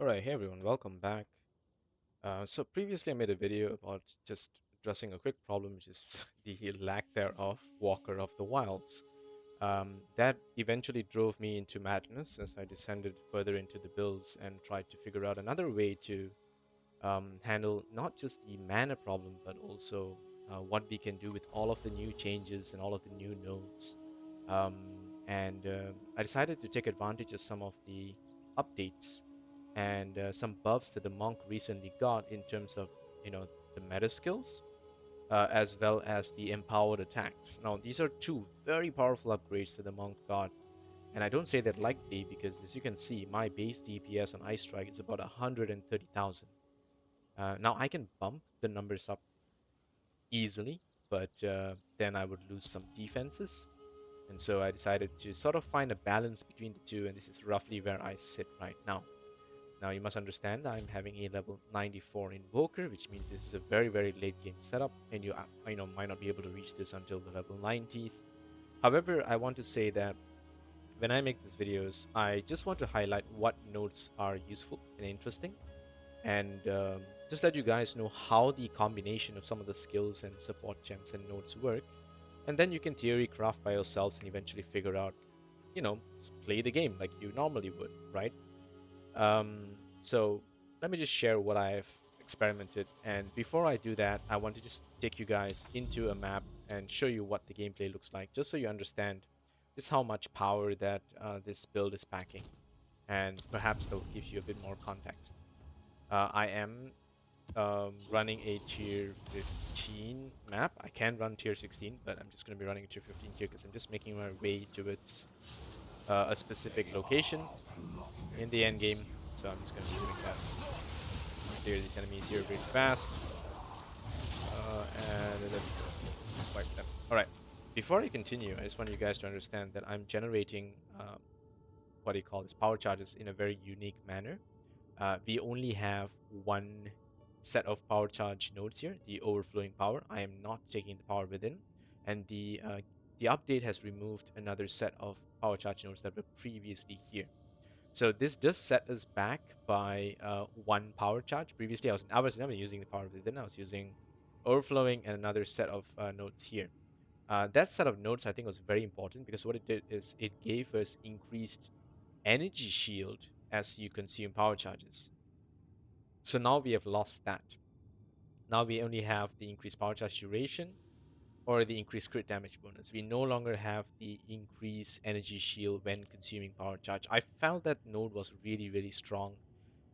Alright, hey everyone, welcome back. So previously I made a video about just addressing a quick problem, which is the lack thereof Walker of the Wilds. That eventually drove me into madness as I descended further into the builds and tried to figure out another way to handle not just the mana problem, but also what we can do with all of the new changes and all of the new nodes. Um, and I decided to take advantage of some of the updates and some buffs that the monk recently got in terms of the meta skills as well as the empowered attacks. Now these are two very powerful upgrades that the monk got, and I don't say that lightly because as you can see, my base DPS on Ice Strike is about 130,000. Now I can bump the numbers up easily, but then I would lose some defenses. And so I decided to sort of find a balance between the two, and this is roughly where I sit right now. Now you must understand I'm having a level 94 Invoker, which means this is a very, very late game setup, and you might not be able to reach this until the level 90s. However, I want to say that when I make these videos, I just want to highlight what nodes are useful and interesting, and just let you guys know how the combination of some of the skills and support gems and nodes work, and then you can theory craft by yourselves and eventually figure out, play the game like you normally would, right? So let me just share what I've experimented. And before I do that, I want to just take you guys into a map and show you what the gameplay looks like, just so you understand just how much power that this build is packing. And perhaps that will give you a bit more context. I am running a tier 15 map. I can run tier 16, but I'm just going to be running a tier 15 here because I'm just making my way towards a specific location in the end game. So I'm just going to be doing that. Let's clear these enemies here really fast. And there we go. Wipe them. Alright. Before I continue, I just want you guys to understand that I'm generating what do you call this, power charges in a very unique manner. We only have one set of power charge nodes here, the overflowing power. I am not taking the power within, and the update has removed another set of power charge nodes that were previously here. So this does set us back by one power charge. Previously, I was never using the power within. I was using overflowing and another set of nodes here. That set of nodes I think was very important because what it did is it gave us increased energy shield as you consume power charges. So now we have lost that. Now we only have the increased power charge duration or the increased crit damage bonus. We no longer have the increased energy shield when consuming power charge. I felt that node was really, really strong,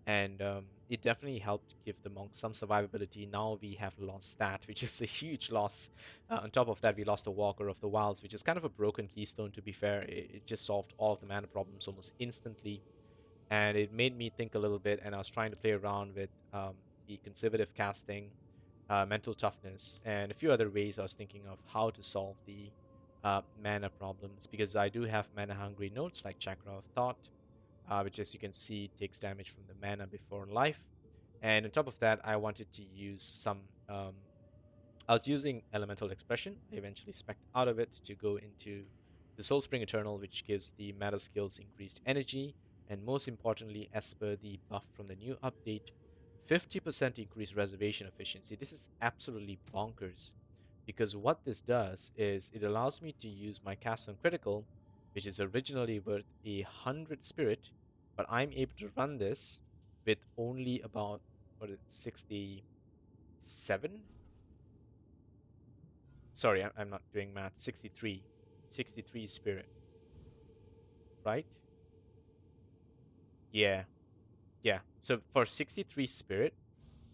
and it definitely helped give the monk some survivability. Now we have lost that, which is a huge loss. On top of that, we lost the Walker of the Wilds, which is kind of a broken keystone, to be fair. It just solved all of the mana problems almost instantly, and it made me think a little bit, and I was trying to play around with the conservative casting, mental toughness, and a few other ways I was thinking of how to solve the mana problems, because I do have mana hungry nodes like Chakra of Thought, which as you can see takes damage from the mana before life. And on top of that, I wanted to use some. I was using Elemental Expression. I eventually spec'd out of it to go into the Soul Spring Eternal, which gives the meta skills increased energy, and most importantly, as per the buff from the new update, 50% increased reservation efficiency. This is absolutely bonkers because what this does is it allows me to use my cast on critical, which is originally worth 100 spirit, but I'm able to run this with only about, what is it, 67? Sorry, I'm not doing math. 63. 63 spirit, right? Yeah, yeah. So for 63 spirit,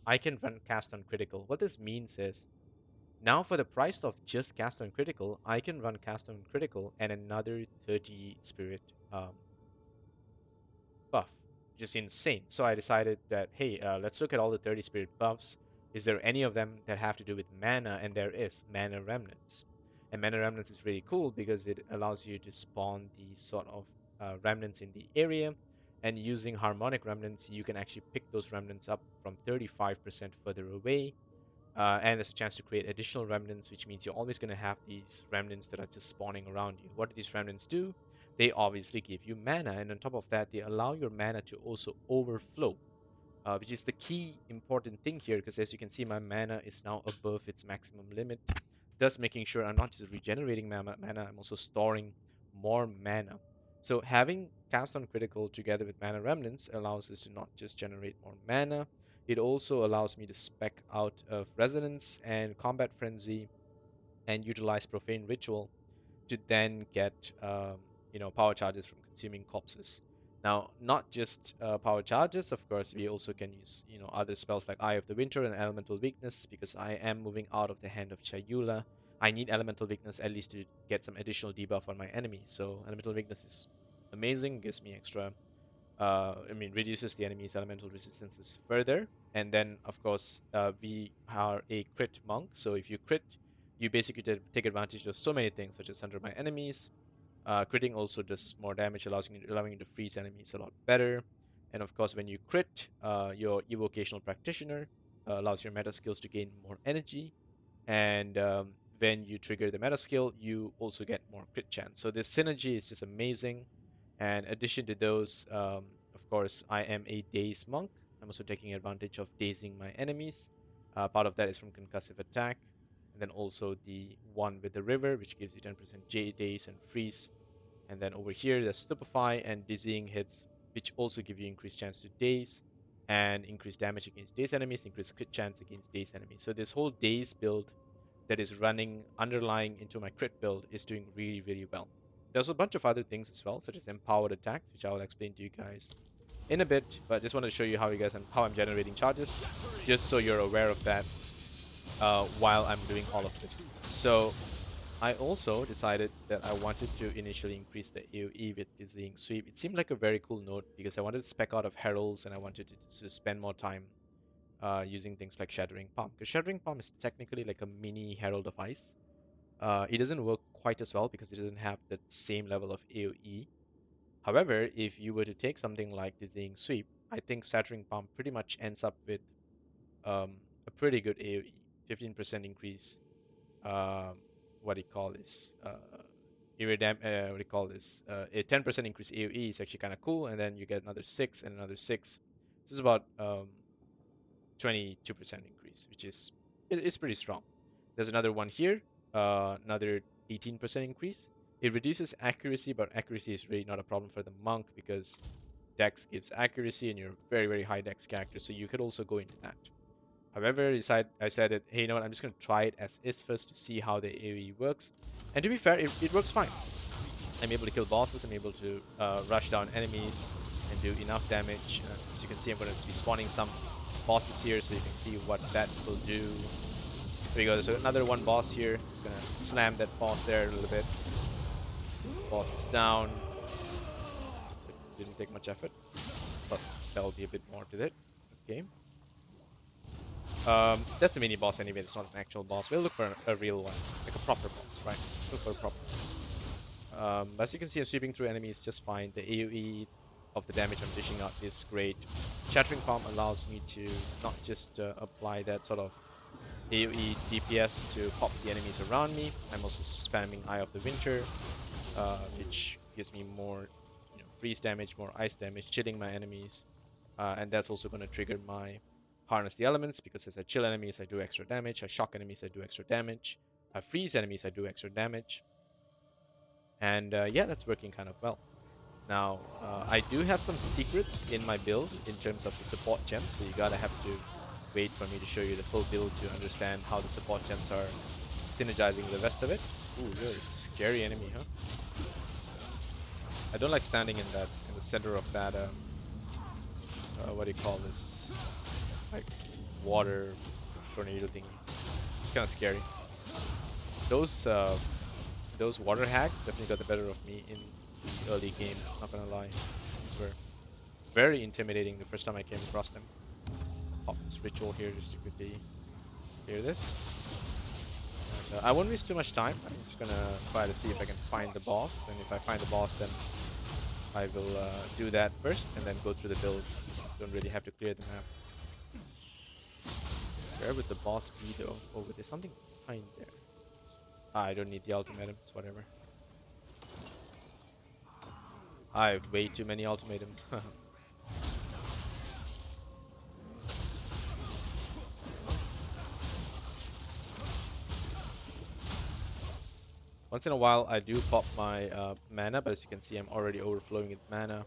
I can run cast on critical. What this means is now for the price of just cast on critical, I can run cast on critical and another 30 spirit um, buff, which is insane. So I decided that, hey, let's look at all the 30 spirit buffs. Is there any of them that have to do with mana? And there is mana remnants. And mana remnants is really cool because it allows you to spawn these sort of remnants in the area. And using harmonic remnants, you can actually pick those remnants up from 35% further away. And there's a chance to create additional remnants, which means you're always going to have these remnants that are just spawning around you. What do these remnants do? they obviously give you mana, and on top of that, they allow your mana to also overflow, which is the key important thing here, because as you can see, my mana is now above its maximum limit, thus making sure I'm not just regenerating mana, I'm also storing more mana. So having Cast on Critical together with Mana Remnants allows us to not just generate more mana, it also allows me to spec out of Resonance and Combat Frenzy and utilize Profane Ritual to then get power charges from consuming corpses. Now, not just power charges, of course, we also can use other spells like Eye of the Winter and Elemental Weakness because I am moving out of the hand of Chayula. I need Elemental Weakness at least to get some additional debuff on my enemy. So Elemental Weakness is amazing, gives me extra reduces the enemy's elemental resistances further. And then, of course, we are a crit monk. So if you crit, you basically take advantage of so many things, such as under my enemies. Critting also does more damage, allowing you to freeze enemies a lot better. And of course, when you crit, your evocational practitioner allows your meta skills to gain more energy. And when you trigger the meta skill, you also get more crit chance. So this synergy is just amazing. And in addition to those, of course, I am a Daze monk. I'm also taking advantage of dazing my enemies. Part of that is from concussive attack. And then also the one with the river, which gives you 10% daze and freeze. And then over here, there's stupefy and dizzying hits, which also give you increased chance to daze and increased damage against daze enemies, increased crit chance against daze enemies. So this whole daze build that is running underlying into my crit build is doing really, really well. There's a bunch of other things as well, such as empowered attacks, which I will explain to you guys in a bit. But I just wanted to show you how I'm generating charges, just so you're aware of that while I'm doing all of this. So I also decided that I wanted to initially increase the AoE with Dizzying Sweep. It seemed like a very cool note because I wanted to spec out of Heralds and I wanted to spend more time using things like Shattering Palm. Because Shattering Palm is technically like a mini Herald of Ice. It doesn't work quite as well because it doesn't have the same level of AoE. However, if you were to take something like Dizzying Sweep, I think Shattering Palm pretty much ends up with a pretty good AoE, 15% increase. Um, what do you call this? What do you call this? A 10% increase AoE is actually kind of cool, and then you get another 6 and another 6. This is about 22% increase, which is it's pretty strong. There's another one here, another 18% increase. It reduces accuracy, but accuracy is really not a problem for the monk because Dex gives accuracy, and you're a very, very high Dex character, so you could also go into that. However, I said that, hey, you know what, I'm just going to try it as is first to see how the AoE works. And to be fair, it works fine. I'm able to kill bosses, I'm able to rush down enemies and do enough damage. As you can see, I'm going to be spawning some bosses here so you can see what that will do. There we go, there's another one boss here. Just going to slam that boss there a little bit. Boss is down. It didn't take much effort, but there'll be a bit more to it. Okay. That's a mini boss anyway, it's not an actual boss. We'll look for a real one, like a proper boss, right? Look for a proper boss. As you can see, I'm sweeping through enemies just fine. The AoE of the damage I'm dishing out is great. Shattering Palm allows me to not just apply that sort of AoE DPS to pop the enemies around me. I'm also spamming Eye of the Winter, which gives me more freeze damage, more ice damage, chilling my enemies. And that's also going to trigger my Harness the Elements, because as I chill enemies, I do extra damage. I shock enemies, I do extra damage. I freeze enemies, I do extra damage. And yeah, that's working kind of well. Now, I do have some secrets in my build in terms of the support gems, so you gotta have to wait for me to show you the full build to understand how the support gems are synergizing the rest of it. Ooh, really scary enemy, huh? I don't like standing in the center of that what do you call this, like water tornado thingy. It's kind of scary. Those water hags definitely got the better of me in the early game, not gonna lie. They were very intimidating the first time I came across them. Pop this ritual here just to quickly clear this. And, I won't waste too much time. I'm just gonna try to see if I can find the boss, and if I find the boss, then I will do that first and then go through the build. Don't really have to clear the map. Where would the boss be though? Oh, there's something behind there. I don't need the ultimatum, it's whatever. I have way too many ultimatums. Once in a while, I do pop my mana, but as you can see, I'm already overflowing with mana.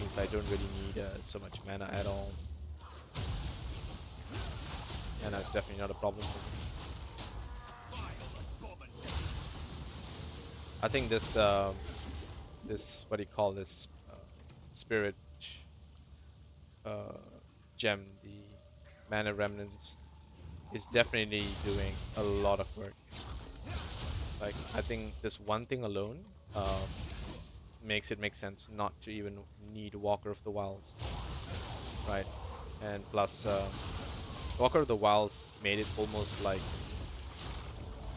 Means I don't really need so much mana at all, and that's definitely not a problem for me. I think this what do you call this spirit uh, gem, the mana remnants, is definitely doing a lot of work. Like I think this one thing alone makes it make sense not to even need Walker of the Wilds, right? And plus, Walker of the Wilds made it almost like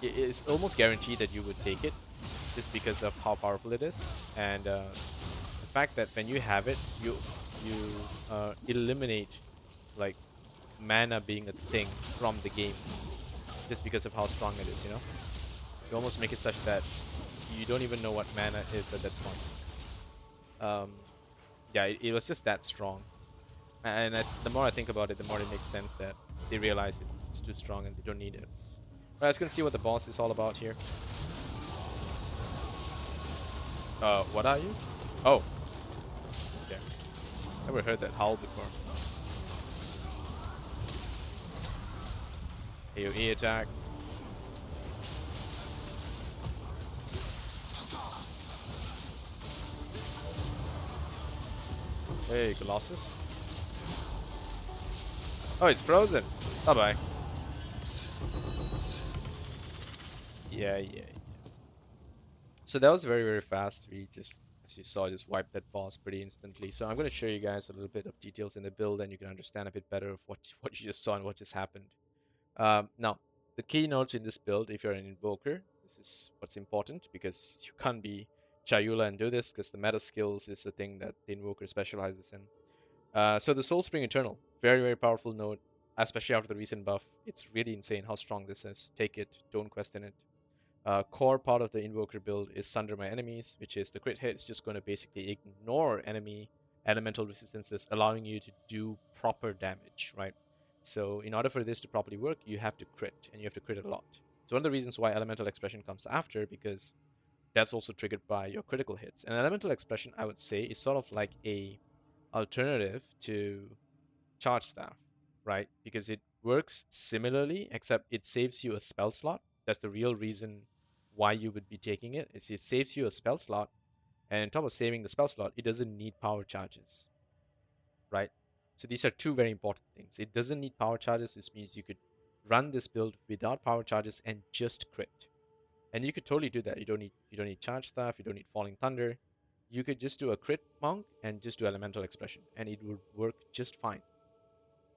it's almost guaranteed that you would take it just because of how powerful it is, and the fact that when you have it, you eliminate like mana being a thing from the game just because of how strong it is. You almost make it such that you don't even know what mana is at that point. Um, yeah, it was just that strong. And the more I think about it, the more it makes sense that they realize it's just too strong and they don't need it. Right, let's go and see what the boss is all about here. What are you? Oh, okay. Never heard that howl before. AoE attack. Hey, Colossus. Oh, it's frozen. Bye bye. Yeah, yeah, yeah. So that was very, very fast. We just, as you saw, just wiped that boss pretty instantly. So I'm going to show you guys a little bit of details in the build, and you can understand a bit better of what you just saw and what just happened. Now, the key notes in this build, if you're an invoker, this is what's important because you can't be Chayula and do this because the meta skills is the thing that the invoker specializes in. So the Soul Spring Eternal, very, very powerful node, especially after the recent buff. It's really insane how strong this is. Take it, don't question it. Core part of the Invoker build is Sunder My Enemies, which is the crit hit is just going to basically ignore enemy elemental resistances, allowing you to do proper damage, right? So in order for this to properly work, you have to crit, and you have to crit a lot. So one of the reasons why Elemental Expression comes after, because that's also triggered by your critical hits. And Elemental Expression, I would say, is sort of like a alternative to Charge Staff, right? Because it works similarly, except it saves you a spell slot. That's the real reason why you would be taking it. Is it saves you a spell slot, and on top of saving the spell slot, it doesn't need power charges, right? So these are two very important things. It doesn't need power charges, which means you could run this build without power charges and just crit. And you could totally do that. You don't need charge staff, you don't need falling thunder. You could just do a crit monk and just do elemental expression, and it would work just fine,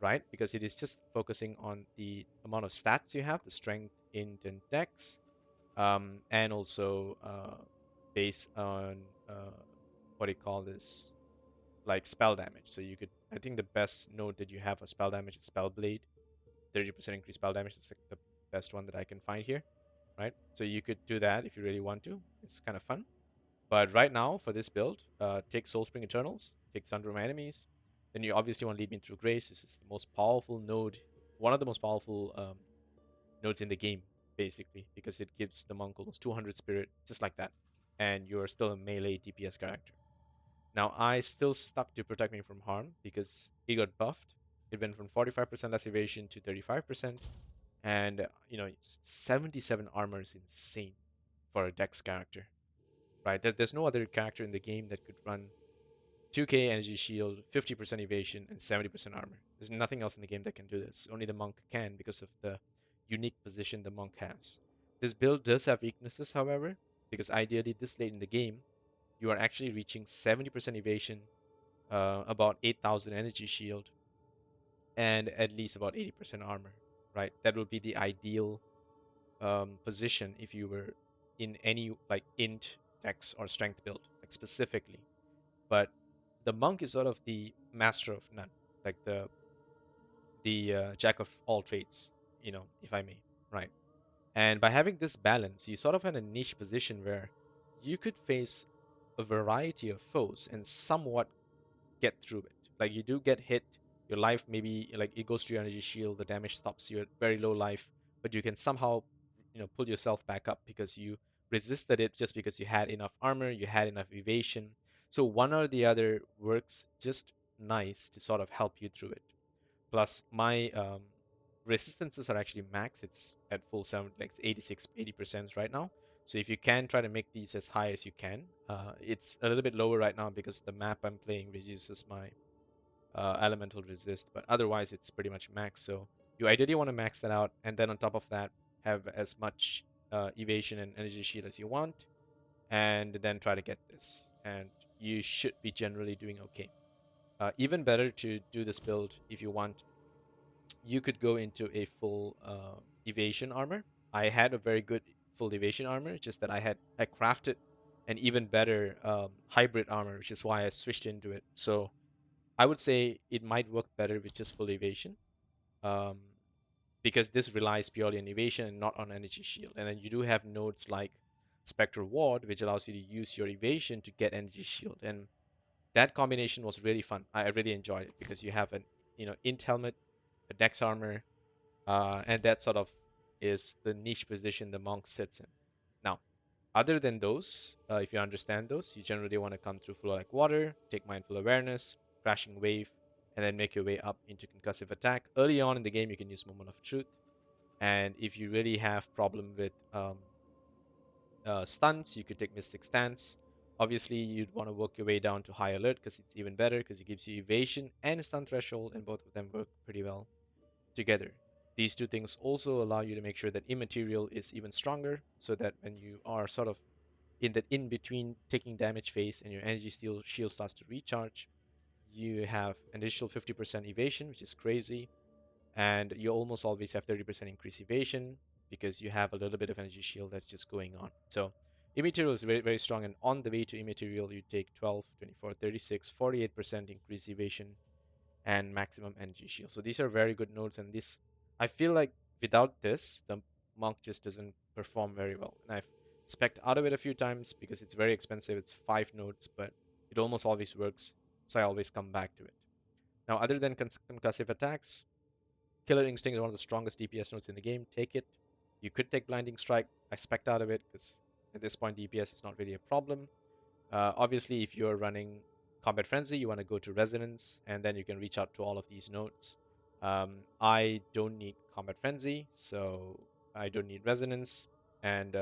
right? Because it is just focusing on the amount of stats you have, the strength, int, and dex, and also based on what do you call this, like spell damage. So you could, I think the best node that you have for spell damage is Spell Blade, 30% increased spell damage. That's like the best one that I can find here, right? So you could do that if you really want to. It's kind of fun. But right now, for this build, take Soulspring Eternals, take Sundrum Enemies. Then you obviously want to lead me through Grace. This is the most powerful node, one of the most powerful nodes in the game, basically, because it gives the monk almost 200 spirit, just like that. And you're still a melee DPS character. Now, I still stuck to Protect Me from Harm because it got buffed. It went from 45% less evasion to 35%. And, 77 armor is insane for a Dex character, right? There's no other character in the game that could run 2k energy shield, 50% evasion, and 70% armor. There's nothing else in the game that can do this. Only the monk can because of the unique position the monk has. This build does have weaknesses, however, because ideally this late in the game, you are actually reaching 70% evasion, about 8,000 energy shield, and at least about 80% armor, right? That would be the ideal position if you were in any like int, dex, or strength build, like specifically. But the monk is sort of the master of none, like the jack of all trades, if I may, right? And by having this balance, you sort of had a niche position where you could face a variety of foes and somewhat get through it. Like you do get hit, your life maybe like it goes to your energy shield, the damage stops you at very low life, but you can somehow pull yourself back up because you resisted it just because you had enough armor, you had enough evasion. So one or the other works just nice to sort of help you through it. Plus my resistances are actually max. It's at full 7, like 86, 80% right now. So if you can try to make these as high as you can, it's a little bit lower right now because the map I'm playing reduces my elemental resist, but otherwise it's pretty much max. So you ideally want to max that out, and then on top of that, have as much evasion and energy shield as you want, and then try to get this. And you should be generally doing okay. Even better to do this build if you want, you could go into a full evasion armor. I had a very good full evasion armor, just that I crafted an even better hybrid armor, which is why I switched into it. So I would say it might work better with just full evasion, um, because this relies purely on evasion and not on energy shield. And then you do have nodes like Spectral Ward, which allows you to use your evasion to get energy shield, and that combination was really fun. I really enjoyed it because you have an int helmet, a dex armor, and that sort of is the niche position the monk sits in. Now, other than those, if you understand those, you generally want to come through Flow Like Water, take Mindful Awareness, Crashing Wave, and then make your way up into Concussive Attack. Early on in the game, you can use Moment of Truth, and if you really have problem with stunts, you could take Mystic Stance. Obviously, you'd want to work your way down to High Alert because it's even better because it gives you evasion and stun threshold, and both of them work pretty well together. These two things also allow you to make sure that immaterial is even stronger, so that when you are sort of in that in between taking damage phase and your energy steel shield starts to recharge, you have an additional 50% evasion, which is crazy, and you almost always have 30% increased evasion because you have a little bit of energy shield that's just going on. So immaterial is very, very strong, and on the way to immaterial, you take 12, 24, 36, 48% increased evasion and maximum energy shield. So these are very good nodes, and this I feel like without this, the monk just doesn't perform very well. And I've spec'd out of it a few times because it's very expensive. It's 5 nodes, but it almost always works, so I always come back to it. Now, other than concussive attacks, Killer Instinct is one of the strongest DPS nodes in the game. Take it. You could take Blinding Strike. I spec'd out of it because at this point DPS is not really a problem. Obviously, if you're running Combat Frenzy, you want to go to Resonance, and then you can reach out to all of these nodes. I don't need Combat Frenzy, so I don't need Resonance, and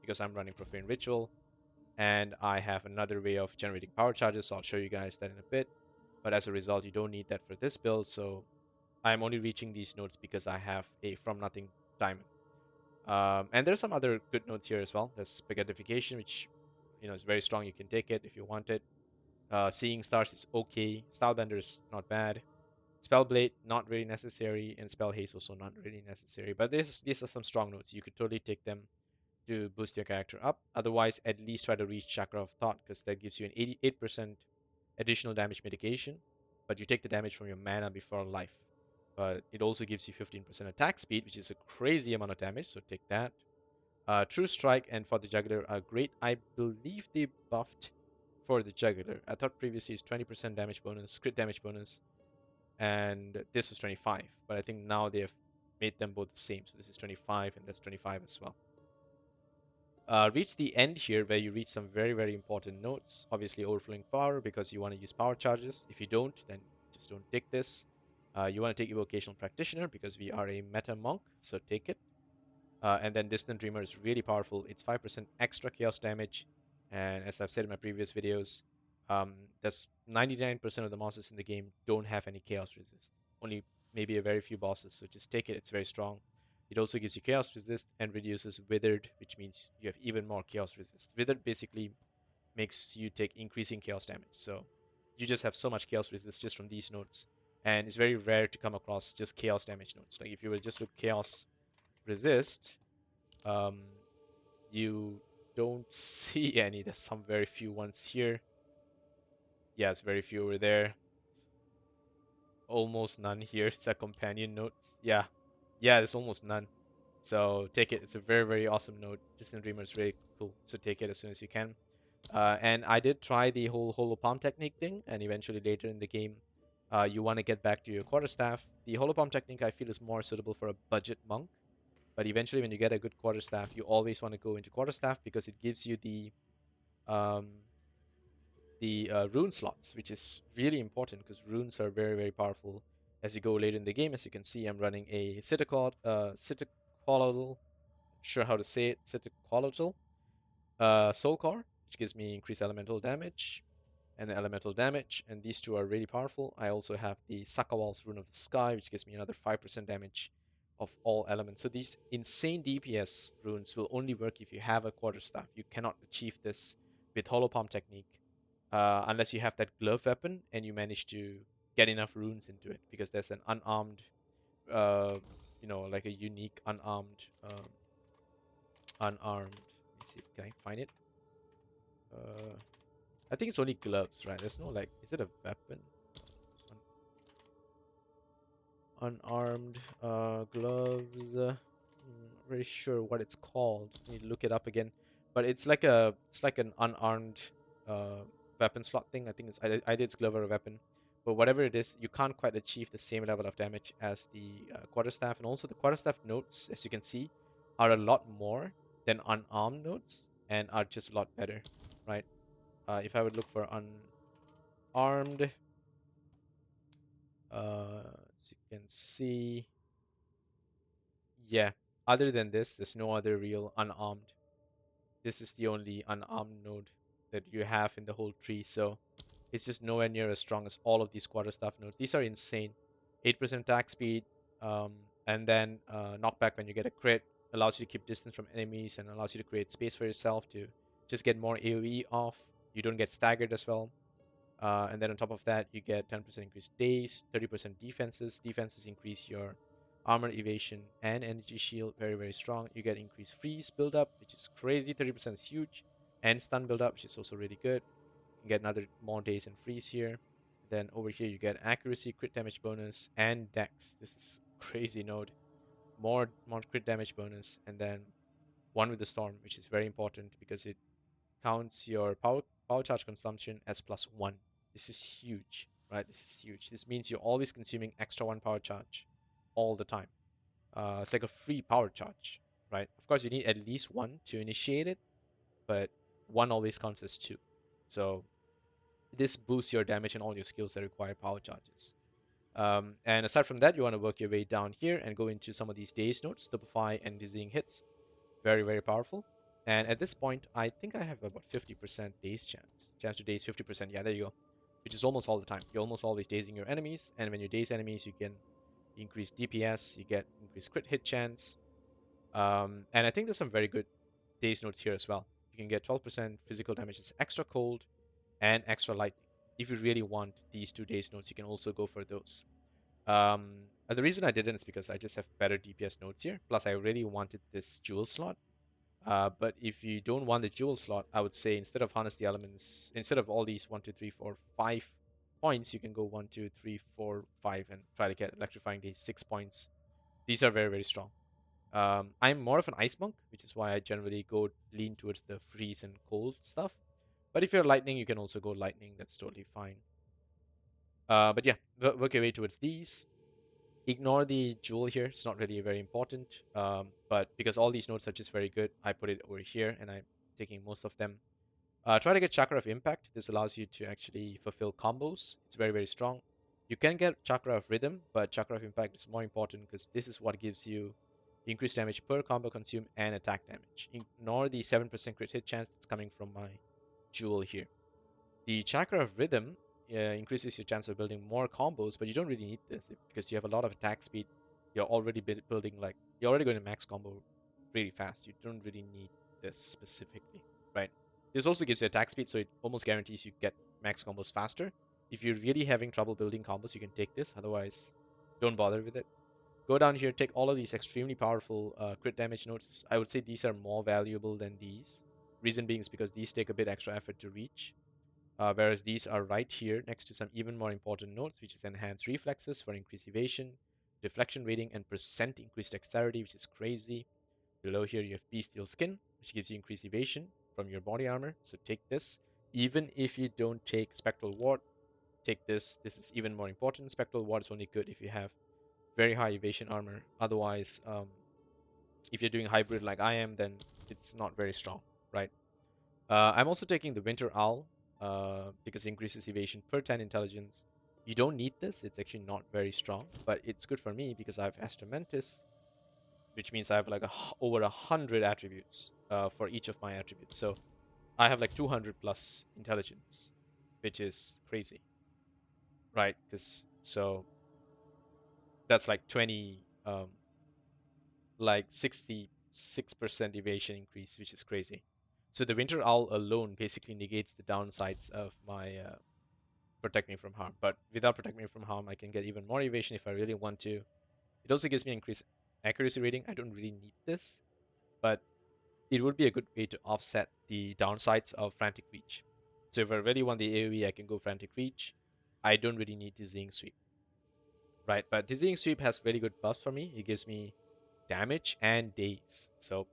because I'm running Profane Ritual, and I have another way of generating power charges, so I'll show you guys that in a bit. But as a result, you don't need that for this build, so I'm only reaching these nodes because I have a From Nothing Diamond. And there's some other good nodes here as well. There's Spaghettification, which is very strong. You can take it if you want it. Seeing Stars is okay. Stylebender is not bad. Spellblade, not really necessary. And Spell Haste also not really necessary. But these are some strong notes. You could totally take them to boost your character up. Otherwise, at least try to reach Chakra of Thought because that gives you an 88% additional damage mitigation. But you take the damage from your mana before life. But it also gives you 15% attack speed, which is a crazy amount of damage. So take that. True Strike and for the Juggler are great. I believe they buffed for the Juggler. I thought previously it's 20% damage bonus, crit damage bonus, and this was 25. But I think now they have made them both the same. So this is 25 and that's 25 as well. Reach the end here where you reach some very, very important notes. Obviously overflowing power because you want to use power charges. If you don't, then just don't take this. You want to take Evocational Practitioner because we are a meta monk, so take it. And then Distant Dreamer is really powerful. It's 5% extra chaos damage. And as I've said in my previous videos, there's 99% of the monsters in the game don't have any chaos resist. Only maybe a very few bosses. So just take it. It's very strong. It also gives you chaos resist and reduces withered, which means you have even more chaos resist. Withered basically makes you take increasing chaos damage. So you just have so much chaos resist just from these nodes. And it's very rare to come across just chaos damage nodes. Like if you will just look chaos resist, um, you don't see any. There's some very few ones here. Yeah, it's very few over there. Almost none here. It's a companion notes. Yeah, yeah, there's almost none. So take it. It's a very, very awesome note. Distant Dreamer is really cool. So take it as soon as you can. And I did try the whole holo palm technique thing, and eventually later in the game, you want to get back to your quarterstaff. The holo palm technique I feel is more suitable for a budget monk, but eventually when you get a good quarterstaff, you always want to go into quarterstaff because it gives you um, the rune slots, which is really important because runes are very, very powerful as you go later in the game. As you can see, I'm running a Citaqualotl, sure how to say it, Citaqualotl, Soul Core, which gives me increased elemental damage and elemental damage, and these two are really powerful. I also have the Sakawal's Rune of the Sky, which gives me another 5% damage of all elements. So these insane DPS runes will only work if you have a quarterstaff. You cannot achieve this with Hollow Palm technique unless you have that glove weapon and you manage to get enough runes into it, because there's an unarmed, uh, like a unique unarmed. Let me see, can I find it? Uh, I think it's only gloves, right? There's no like, is it a weapon? Unarmed gloves. Not really sure what it's called. I need to look it up again. But it's like an unarmed uh, weapon slot thing. I think it's either it's glove or a weapon. But whatever it is, you can't quite achieve the same level of damage as the quarterstaff. And also the quarterstaff notes, as you can see, are a lot more than unarmed notes and are just a lot better, right? If I would look for unarmed, as you can see, yeah. Other than this, there's no other real unarmed. This is the only unarmed node that you have in the whole tree, so it's just nowhere near as strong as all of these quarterstaff nodes. These are insane. 8% attack speed, um, and then knockback when you get a crit, allows you to keep distance from enemies and allows you to create space for yourself to just get more AoE off. You don't get staggered as well. And then on top of that, you get 10% increased days, 30% defenses. Defenses increase your armor evasion and energy shield, very, very strong. You get increased freeze buildup, which is crazy. 30% is huge. And stun buildup, which is also really good. You can get another more days and freeze here. Then over here, you get accuracy, crit damage bonus, and dex. This is crazy node. More crit damage bonus, and then one with the storm, which is very important because it counts your power charge consumption as +1. This is huge, right? This is huge. This means you're always consuming extra one power charge all the time. It's like a free power charge, right? Of course, you need at least one to initiate it, but one always counts as two. So this boosts your damage and all your skills that require power charges. And aside from that, you want to work your way down here and go into some of these Daze nodes, Stupefy and Dizzying Hits. Very, very powerful. And at this point, I think I have about 50% daze chance. Chance to daze 50%. Yeah, there you go. Which is almost all the time. You're almost always dazing your enemies. And when you daze enemies, you can increase DPS, you get increased crit hit chance. And I think there's some very good daze notes here as well. You can get 12% physical damage. It's extra cold and extra lightning. If you really want these two daze notes, you can also go for those. The reason I didn't is because I just have better DPS nodes here. Plus, I really wanted this jewel slot. But if you don't want the jewel slot, I would say instead of harness the elements, instead of all these 1, 2, 3, 4, 5 points, you can go 1, 2, 3, 4, 5 and try to get electrifying these 6 points. These are very, very strong. I'm more of an ice monk, which is why I generally go lean towards the freeze and cold stuff. But if you're lightning, you can also go lightning. That's totally fine. But yeah, work your way towards these. Ignore the jewel here. It's not really very important. But because all these nodes are just very good, I put it over here and I'm taking most of them. Try to get Chakra of Impact. This allows you to actually fulfill combos. It's very, very strong. You can get Chakra of Rhythm, but Chakra of Impact is more important because this is what gives you increased damage per combo consume and attack damage. Ignore the 7% crit hit chance that's coming from my jewel here. The Chakra of Rhythm increases your chance of building more combos, but you don't really need this because you have a lot of attack speed. You're already building you're already going to max combo really fast. You don't really need this specifically, right? This also gives you attack speed, so it almost guarantees you get max combos faster. If you're really having trouble building combos, you can take this. Otherwise, don't bother with it. Go down here, take all of these extremely powerful crit damage notes. I would say these are more valuable than these. Reason being is because these take a bit extra effort to reach. Whereas these are right here next to some even more important notes, which is enhanced reflexes for increased evasion, deflection rating, and percent increased dexterity, which is crazy. Below here you have bestial skin, which gives you increased evasion, from your body armor. So take this. Even if you don't take Spectral Ward, take this. This is even more important. Spectral Ward is only good if you have very high evasion armor. Otherwise, if you're doing hybrid like I am, then it's not very strong, right? I'm also taking the Winter Owl because it increases evasion per 10 intelligence. You don't need this. It's actually not very strong, but it's good for me because I have Astramentis, which means I have like over 100 attributes for each of my attributes. So I have like 200 plus intelligence, which is crazy, right? Because so that's like 20, like 66% evasion increase, which is crazy. So the Winter Owl alone basically negates the downsides of my protect me from harm. But without protect me from harm, I can get even more evasion if I really want to. It also gives me increased accuracy rating. I don't really need this, but it would be a good way to offset the downsides of Frantic Reach. So if I really want the AoE, I can go Frantic Reach. I don't really need Dizzying Sweep, right? But Dizzying Sweep has really good buffs for me. It gives me damage and daze. So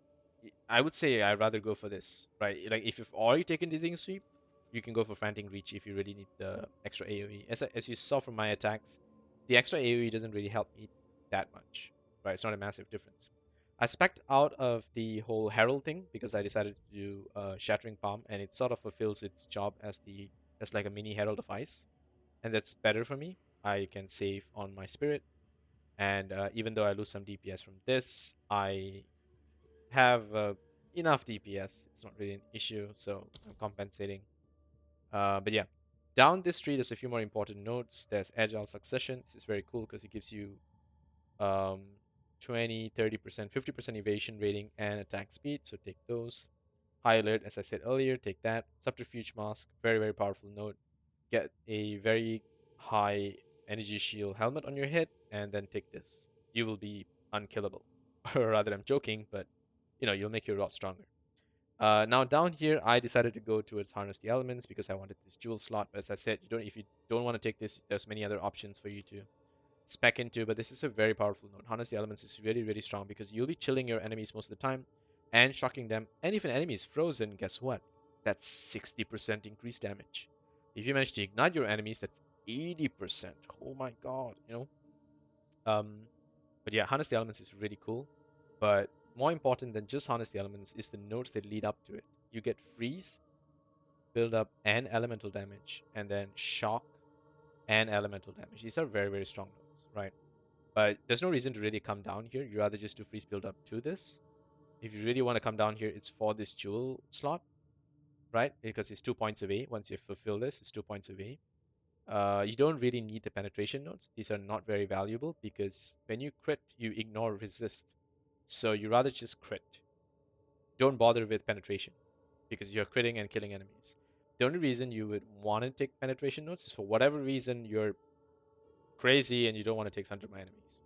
I would say I'd rather go for this, right? Like if you've already taken Dizzying Sweep, you can go for Frantic Reach if you really need the extra AoE. As you saw from my attacks, the extra AoE doesn't really help me that much, right? It's not a massive difference. I spec'd out of the whole Herald thing because I decided to do Shattering Palm, and it sort of fulfills its job as like a mini Herald of Ice, and that's better for me. I can save on my spirit, and even though I lose some DPS from this, I have enough DPS. It's not really an issue, so I'm compensating. But yeah, down this tree, there's a few more important nodes. There's Agile Succession. This is very cool because it gives you um, 20, 30%, 50% evasion rating and attack speed. So take those. High Alert, as I said earlier, take that. Subterfuge Mask, very, very powerful node. Get a very high energy shield helmet on your head, and then take this. You will be unkillable. Or rather, I'm joking, but you'll make you a lot stronger. Now down here, I decided to go towards Harness the Elements because I wanted this jewel slot. But as I said, if you don't want to take this, there's many other options for you to spec into. But this is a very powerful node. Harness the Elements is really, really strong because you'll be chilling your enemies most of the time and shocking them. And if an enemy is frozen, guess what? That's 60% increased damage. If you manage to ignite your enemies, that's 80%. Oh my god, Um, but yeah, Harness the Elements is really cool. But more important than just Harness the Elements is the nodes that lead up to it. You get Freeze, Build Up, and Elemental damage, and then Shock and Elemental damage. These are very, very strong nodes, right? But there's no reason to really come down here. You rather just do Freeze Build Up to this. If you really want to come down here, it's for this jewel slot, right? Because it's 2 points away. Once you fulfill this, it's 2 points away. You don't really need the penetration nodes. These are not very valuable because when you crit, you ignore resist. So you rather just crit. Don't bother with penetration because you're critting and killing enemies. The only reason you would want to take penetration nodes is for whatever reason you're crazy and you don't want to take 100 my enemies,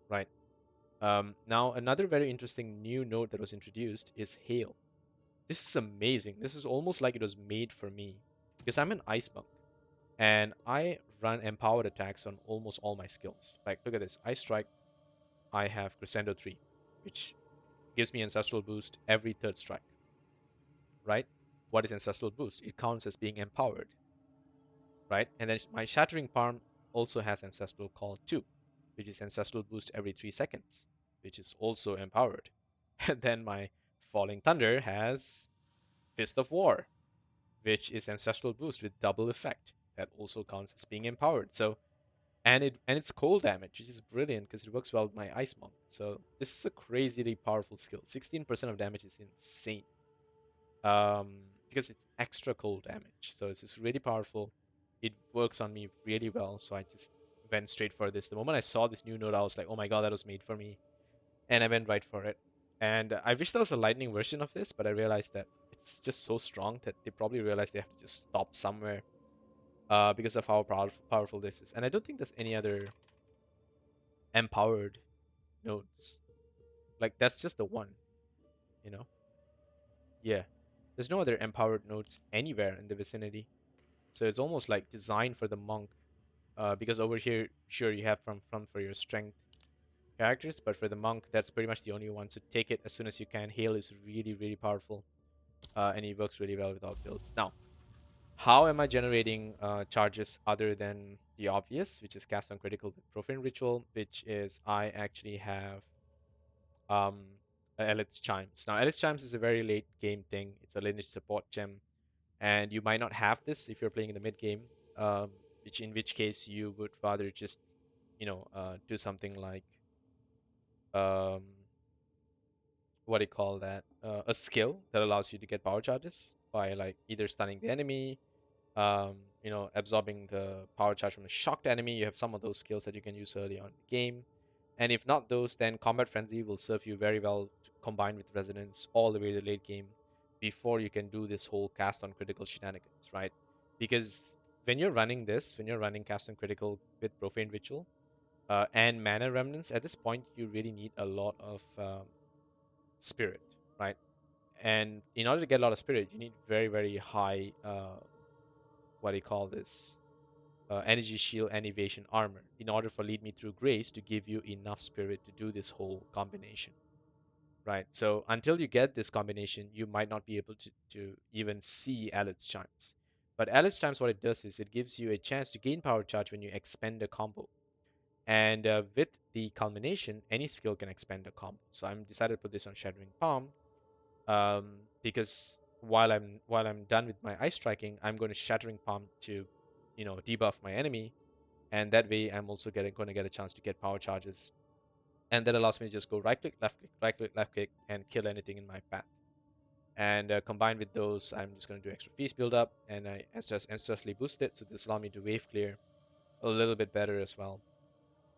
right? Now, another very interesting new node that was introduced is Hail. This is amazing. This is almost like it was made for me because I'm an Ice Monk and I run empowered attacks on almost all my skills. Like, look at this. Ice Strike, I have Crescendo 3, which gives me Ancestral Boost every third strike, right? What is Ancestral Boost? It counts as being empowered, right? And then my Shattering Palm also has Ancestral Call 2, which is Ancestral Boost every 3 seconds, which is also empowered. And then my Falling Thunder has Fist of War, which is Ancestral Boost with double effect. That also counts as being empowered. So it's cold damage, which is brilliant because it works well with my Ice Monk. So this is a crazily powerful skill. 16% of damage is insane. Um, because it's extra cold damage. So it's just really powerful. It works on me really well. So I just went straight for this. The moment I saw this new node, I was like, oh my god, that was made for me. And I went right for it. And I wish there was a lightning version of this, but I realized that it's just so strong that they probably realized they have to just stop somewhere because of how powerful this is. And I don't think there's any other empowered nodes. Like that's just the one, you know? Yeah. There's no other empowered nodes anywhere in the vicinity. So it's almost like designed for the monk. Because over here, sure you have from for your strength characters, but for the monk, that's pretty much the only one. So take it as soon as you can. Hail is really, really powerful. and he works really well with our build. Now, how am I generating charges other than the obvious, which is cast on critical with Profane Ritual, which is I actually have um, Elit's Chimes. Now, Elit's Chimes is a very late game thing. It's a lineage support gem, and you might not have this if you're playing in the mid game, which in which case you would rather just, do something like um, what do you call that? A skill that allows you to get power charges by like either stunning the enemy, absorbing the power charge from a shocked enemy. You have some of those skills that you can use early on in the game. And if not those, then Combat Frenzy will serve you very well to combine with Resonance all the way to the late game before you can do this whole cast on critical shenanigans, right? Because when you're running cast on critical with Profane Ritual and Mana Remnants, at this point, you really need a lot of spirit, right? And in order to get a lot of spirit, you need very, very high, what do you call this? Energy shield and evasion armor in order for Lead Me Through Grace to give you enough spirit to do this whole combination, right? So until you get this combination, you might not be able to even see Alet's Chimes. But Alet's Chimes, what it does is it gives you a chance to gain power charge when you expend a combo. And with the culmination, any skill can expend a combo. So I'm decided to put this on Shattering Palm because while I'm done with my ice striking, I'm going to Shattering Palm to, debuff my enemy, and that way I'm also going to get a chance to get power charges, and that allows me to just go right click, left click, right click, left click, and kill anything in my path. And combined with those, I'm just going to do extra feast build up, and I instantly boost it, so this allows me to wave clear a little bit better as well.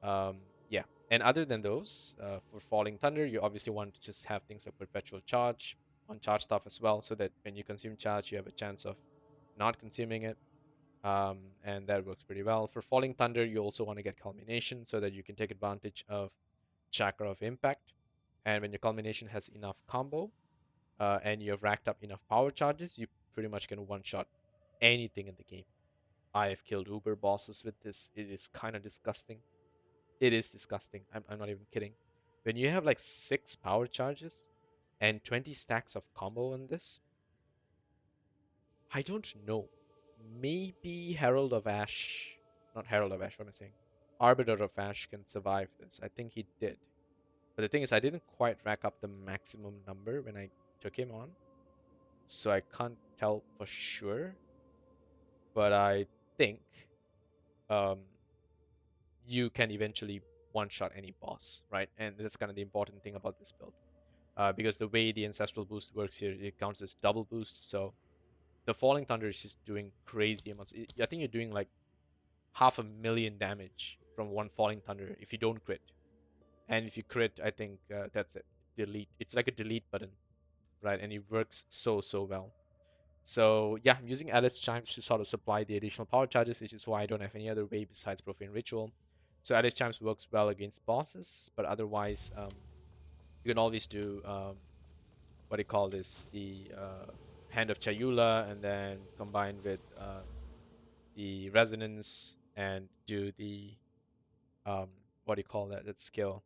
Um, yeah. And other than those, for Falling Thunder, you obviously want to just have things like Perpetual Charge on charge stuff as well, so that when you consume charge, you have a chance of not consuming it. And that works pretty well. For Falling Thunder, you also want to get Culmination so that you can take advantage of Chakra of Impact. And when your Culmination has enough combo and you have racked up enough power charges, you pretty much can one-shot anything in the game. I have killed Uber bosses with this. It is kind of disgusting. It is disgusting. I'm not even kidding. When you have like 6 power charges and 20 stacks of combo on this, I don't know. Maybe Herald of Ash, not Herald of Ash, what am I saying? Arbiter of Ash can survive this. I think he did. But the thing is, I didn't quite rack up the maximum number when I took him on. So I can't tell for sure. But I think um, you can eventually one-shot any boss, right? And that's kind of the important thing about this build. Because the way the Ancestral Boost works here, it counts as double boost. So the Falling Thunder is just doing crazy amounts. I think you're doing like 500,000 damage from one Falling Thunder if you don't crit. And if you crit, I think that's it. Delete. It's like a delete button, right? And it works so well. So yeah, I'm using Alice Chimes to sort of supply the additional power charges, which is why I don't have any other way besides Profane Ritual. So Alice Chimes works well against bosses, but otherwise, you can always do what do you call this? The Hand of Chayula, and then combine with the Resonance and do the what do you call that? That skill.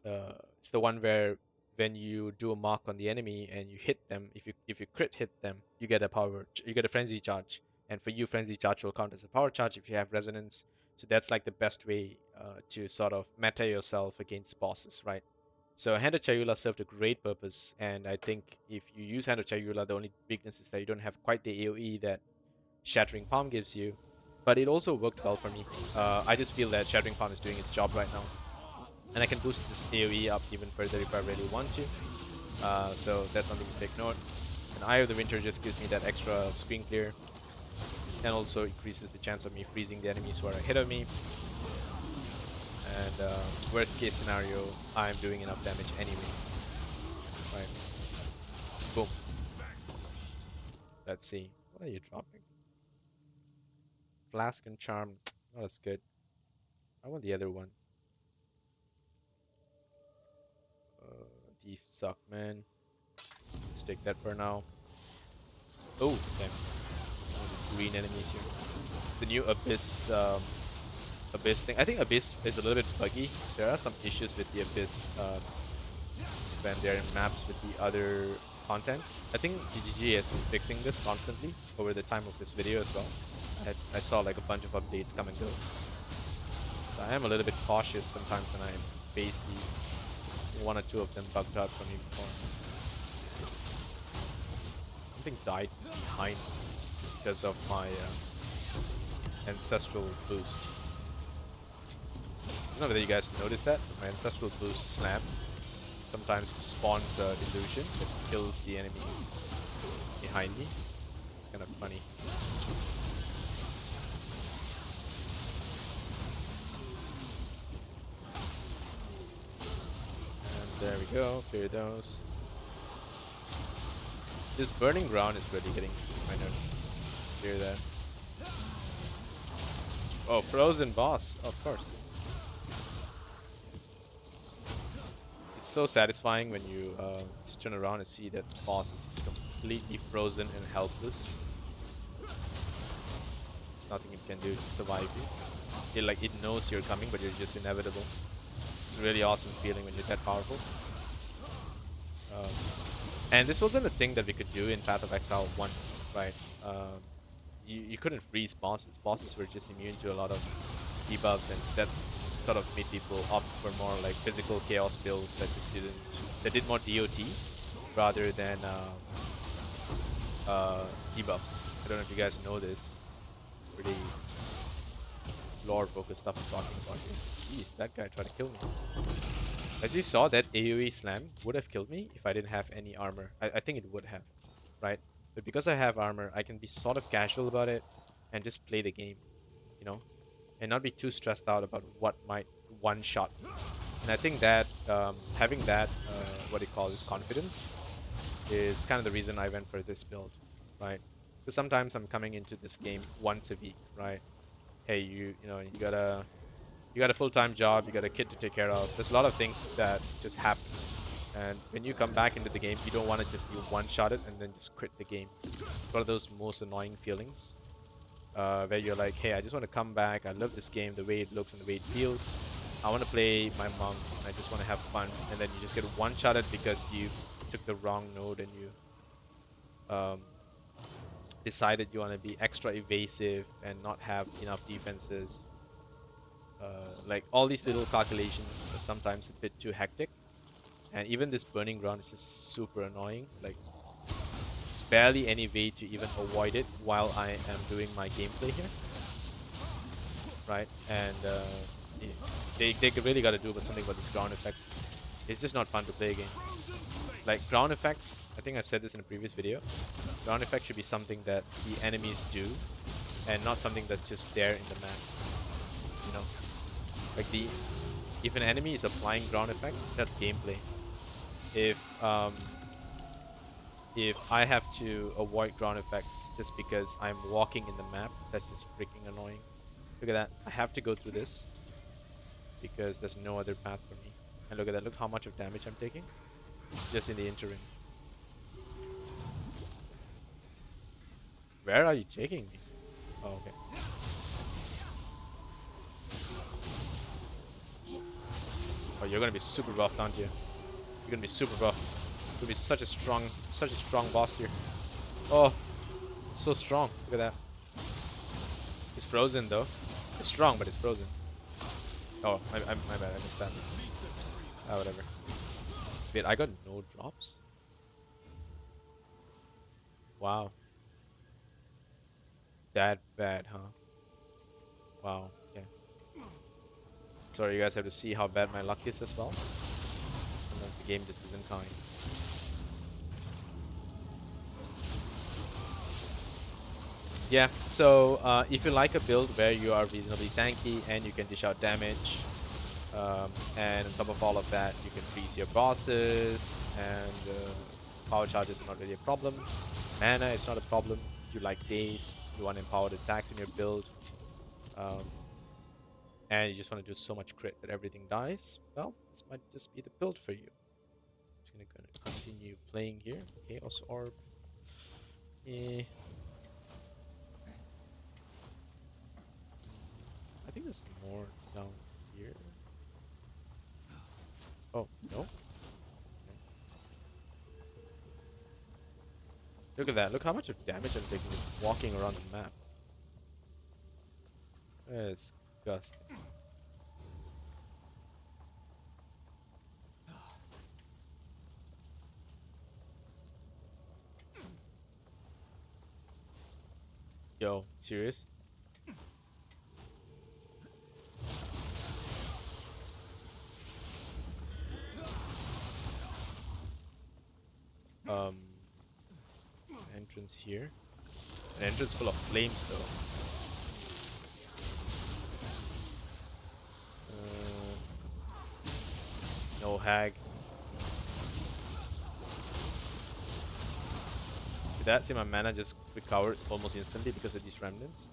It's the one where when you do a mark on the enemy and you hit them, if you crit hit them, you get a frenzy charge, and for you, frenzy charge will count as a power charge if you have resonance. So that's like the best way to sort of meta yourself against bosses, right? So Hand of Chayula served a great purpose, and I think if you use Hand of Chayula, the only weakness is that you don't have quite the AoE that Shattering Palm gives you, but it also worked well for me. I just feel that Shattering Palm is doing its job right now, and I can boost this AoE up even further if I really want to. So that's something to take note. And Eye of the Winter just gives me that extra screen clear, and also increases the chance of me freezing the enemies who are ahead of me. And worst case scenario, I'm doing enough damage anyway. Right. Boom. Let's see. What are you dropping? Flask and Charm. Oh, that's good. I want the other one. These suck, man. Just take that for now. Oh, damn. Green enemies here. The new Abyss, Abyss thing. I think Abyss is a little bit buggy. There are some issues with the Abyss when they're in maps with the other content. I think GGG has been fixing this constantly over the time of this video as well. I saw like a bunch of updates come and go. So I am a little bit cautious sometimes when I face these. One or two of them bugged out for me before. Something died behind because of my ancestral boost. I don't know whether you guys noticed that, but my ancestral boost slam sometimes spawns an illusion that kills the enemy behind me. It's kind of funny. And there we go, clear those. This burning ground is really getting my nerves. Clear that. Oh, frozen boss, of course. It's so satisfying when you just turn around and see that the boss is just completely frozen and helpless. There's nothing it can do to survive you. It knows you're coming, but you're just inevitable. It's a really awesome feeling when you're that powerful. And this wasn't a thing that we could do in Path of Exile 1, right? You couldn't freeze bosses. Bosses were just immune to a lot of debuffs, and that sort of made people opt for more like physical chaos builds that did more DOT rather than debuffs. I don't know if you guys know this. Pretty lore focused stuff I'm talking about here. Jeez, that guy tried to kill me. As you saw, that AoE slam would have killed me if I didn't have any armor. I think it would have, right? But because I have armor, I can be sort of casual about it and just play the game, you know? And not be too stressed out about what might one-shot me. And I think that having that, what do you call this, confidence, is kind of the reason I went for this build, right? Because sometimes I'm coming into this game once a week, right? Hey, you got a full-time job, you got a kid to take care of. There's a lot of things that just happen. And when you come back into the game, you don't want to just be one-shotted and then just quit the game. It's one of those most annoying feelings where you're like, hey, I just want to come back. I love this game, the way it looks and the way it feels. I want to play my monk and I just want to have fun. And then you just get one-shotted because you took the wrong node and you decided you want to be extra evasive and not have enough defenses. Like all these little calculations are sometimes a bit too hectic. And even this burning ground is just super annoying. Like, barely any way to even avoid it while I am doing my gameplay here. Right? And they really got to do something about these ground effects. It's just not fun to play games. Like, ground effects, I think I've said this in a previous video. Ground effects should be something that the enemies do and not something that's just there in the map. You know? Like, if an enemy is applying ground effects, that's gameplay. If I have to avoid ground effects just because I'm walking in the map, that's just freaking annoying. Look at that. I have to go through this because there's no other path for me. And look at that. Look how much of damage I'm taking just in the interim. Where are you taking me? Oh, okay. Oh, you're gonna be super rough, aren't you? You're gonna be super rough. You're gonna be such a strong boss here. Oh, so strong. Look at that. It's frozen though. It's strong, but it's frozen. Oh, my bad. I missed that. Ah, whatever. Wait, I got no drops? Wow. That bad, huh? Wow. Okay. Sorry, you guys have to see how bad my luck is as well. Sometimes the game just isn't kind. Yeah, so if you like a build where you are reasonably tanky and you can dish out damage, and on top of all of that, you can freeze your bosses, and power charges are not really a problem. Mana is not a problem. You like Daze, you want empowered attacks in your build, and you just want to do so much crit that everything dies, well, this might just be the build for you. Just gonna continue playing here. Chaos Orb. I think there's more down here. Oh, no? Okay. Look at that. Look how much of damage I'm taking just walking around the map. It's disgusting. Yo, serious? Um, entrance here. An entrance full of flames, though. No hag. With that, see my mana just recovered almost instantly because of these remnants.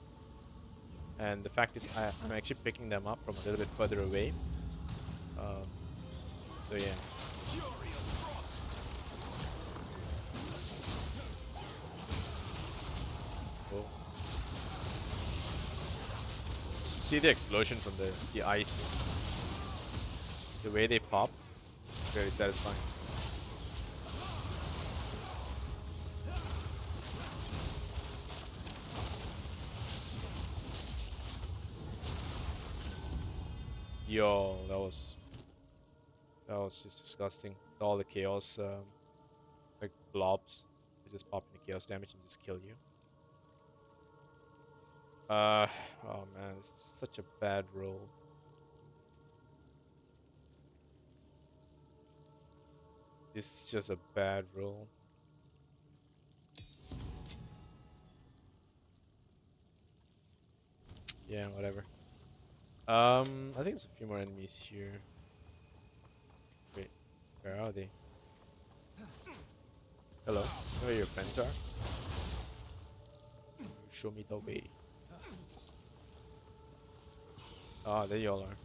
And the fact is, I'm actually picking them up from a little bit further away. Um, so yeah. Oh. See the explosion from the ice. The way they pop, very satisfying. Yo, that was just disgusting. All the chaos, like blobs, they just pop into chaos damage and just kill you. Oh man, this is such a bad roll. This is just a bad roll. Yeah, whatever. I think there's a few more enemies here. Wait, where are they? Hello, where your friends are? Show me the way. Ah, there y'all are.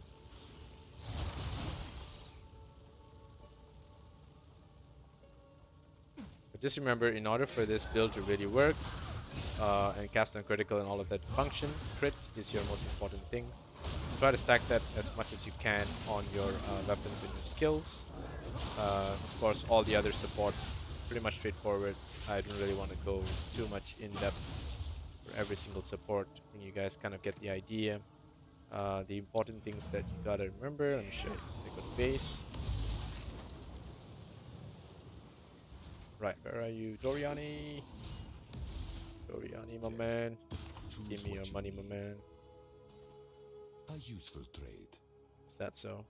But just remember, in order for this build to really work, and cast on critical and all of that function, crit is your most important thing. Try to stack that as much as you can on your weapons and your skills. Of course, all the other supports, pretty much straightforward. I don't really want to go too much in depth for every single support. When you guys kind of get the idea. The important things that you gotta remember. Let me show you. Take a base. Right, where are you, Doriani? Doriani, my man. Give me your money, my man. A useful trade. Is that so?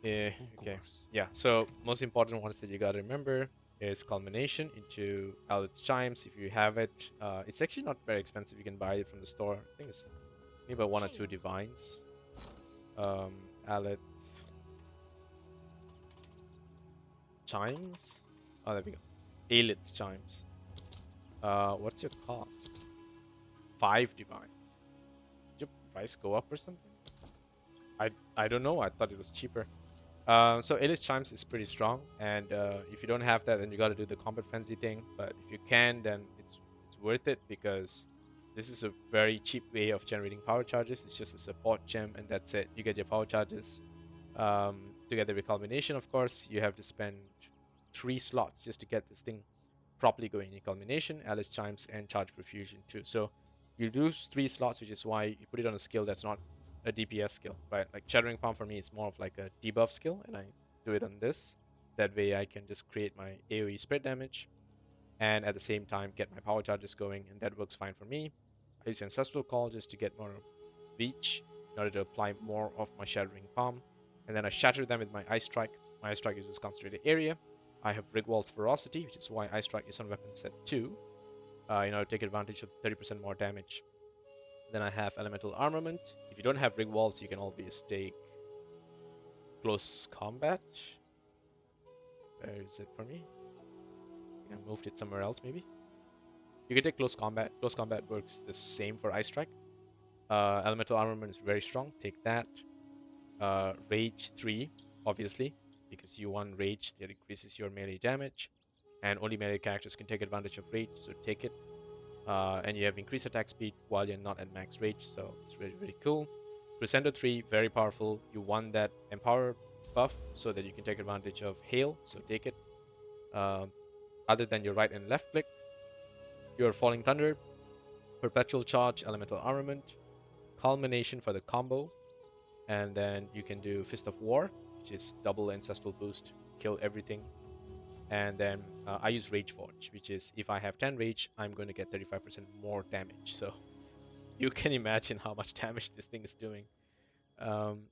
Yeah, okay. Yeah, so most important ones that you gotta remember is culmination into Alex Chimes if you have it. It's actually not very expensive. You can buy it from the store. I think it's maybe about 1 or 2 divines. Alex Chimes. Oh, there we go. Aelith Chimes. What's your cost? 5 divines. Did your price go up or something? I don't know. I thought it was cheaper. So Aelith Chimes is pretty strong, and if you don't have that, then you got to do the combat frenzy thing. But if you can, then it's worth it because this is a very cheap way of generating power charges. It's just a support gem, and that's it. You get your power charges. To get the reculmination, of course, you have to spend 3 slots just to get this thing properly going in culmination, Alice Chimes, and Charge Perfusion too. So you lose 3 slots, which is why you put it on a skill that's not a DPS skill, right? Like Shattering Palm for me is more of like a debuff skill, and I do it on this. That way I can just create my AoE spread damage and at the same time get my power charges going, and that works fine for me. I use Ancestral Call just to get more reach in order to apply more of my Shattering Palm, and then I shatter them with my Ice Strike. My Ice Strike uses concentrated area. I have Rigwald's Ferocity, which is why Ice Strike is on weapon set 2, in order to take advantage of 30% more damage. Then I have Elemental Armament. If you don't have Rigwalds, you can always take Close Combat. Where is it for me? I moved it somewhere else, maybe. You can take Close Combat. Close Combat works the same for Ice Strike. Elemental Armament is very strong. Take that. Rage 3, obviously, because you want Rage that increases your melee damage, and only melee characters can take advantage of Rage, so take it. And you have increased attack speed while you're not at max Rage, so it's really, really cool. Crescendo 3, very powerful. You want that Empower buff so that you can take advantage of Hail, so take it. other than your right and left click. Your Falling Thunder, Perpetual Charge, Elemental Armament, Culmination for the combo, and then you can do Fist of War, which is double Ancestral Boost, kill everything. And then I use Rage Forge, which is if I have 10 Rage, I'm going to get 35% more damage. So you can imagine how much damage this thing is doing.